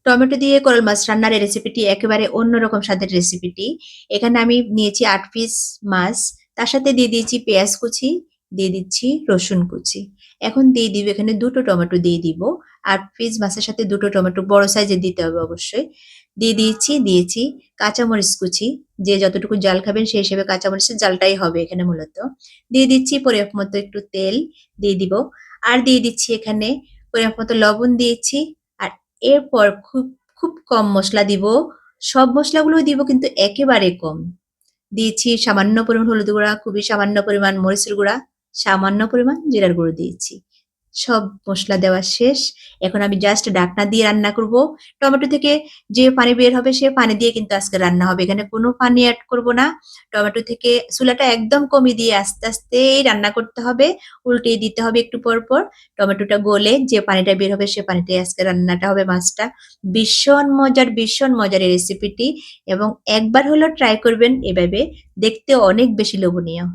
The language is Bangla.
টমেটো দিয়ে কোরাল মাছ রান্নার এই রেসিপিটি একেবারে অন্যরকম স্বাদের রেসিপিটি। এখানে আমি নিয়েছি ৮ পিস মাছ। তার সাথে দিয়ে দিয়েছি পেঁয়াজ কুচি, দিয়ে দিচ্ছি রসুন কুচি। এখন দিয়ে দিব এখানে ২ টো টমেটো দিয়ে দিব। ৮ পিস মাছের সাথে ২ টো টমেটো বড় সাইজের দিতে হবে অবশ্যই। দিয়েছি কাঁচামরিচ কুচি। যে যতটুকু জাল খাবেন সেই হিসেবে কাঁচামরিচের জালটাই হবে এখানে মূলত। দিয়ে দিচ্ছি পরিমাপ মতো একটু তেল দিয়ে দিব। আর দিয়ে দিচ্ছি এখানে পরিমাপ মতো লবণ দিয়েছি। আর এরপর খুব কম মসলা দিব। সব মসলাগুলো দিব কিন্তু একেবারে কম। দিয়েছি সামান্য পরিমাণ হলুদ গুঁড়া, খুবই সামান্য পরিমাণ মরিচের গুঁড়া, সামান্য পরিমাণ জিরার গুঁড়ো দিয়েছি। সব মসলা দেওয়া শেষ। এখন আমি জাস্ট ঢাকনা দিয়ে রান্না করব। টমেটো থেকে যে পানি বের হবে সে পানি দিয়ে কিন্তু আজকে রান্না হবে। এখানে কোনো পানি এড করব না। টমেটো থেকে চুলাটা একদম কমিয়ে দিয়ে আস্তে আস্তেই রান্না করতে হবে। উল্টিয়ে দিতে হবে একটু পর পর। টমেটোটা গলে যে পানিটা বের হবে সে পানিটাই আজকে রান্নাটা হবে মাছটা। ভীষণ মজার এই রেসিপিটি এবং একবার হলেও ট্রাই করবেন এভাবে। দেখতে অনেক বেশি লোভনীয়।